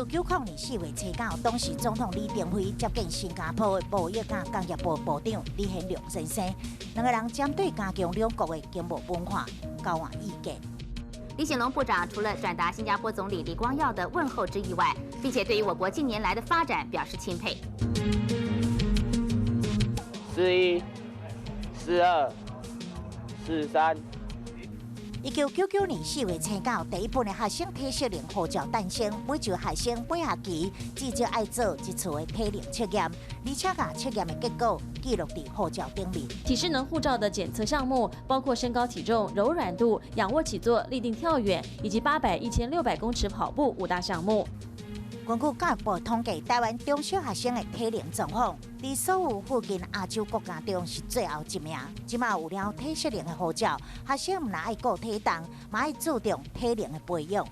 1994年4月初9，当时总统李登辉接见新加坡的贸易甲工业部部长李显龙先生，两个人针对加强两国的经贸文化交换意见。李显龙部长除了转达新加坡总理李光耀的问候之意外，并且对于我国近年来的发展表示钦佩。41、42、43。1999年4月初9，第一本的学生体适能护照诞生。每一个学生每学期至少要做一次的体能测验，而且把测验的结果记录在护照顶面。体适能护照的检测项目包括身高、体重、柔软度、仰卧起坐、立定跳远以及800、1600公尺跑步5大项目。根据教育部统计，台湾中小学生的体能状况，在所有附近亚洲国家中是最后一名。即马有了体适能的护照，学生唔但爱顾体重，嘛爱注重体能的培养。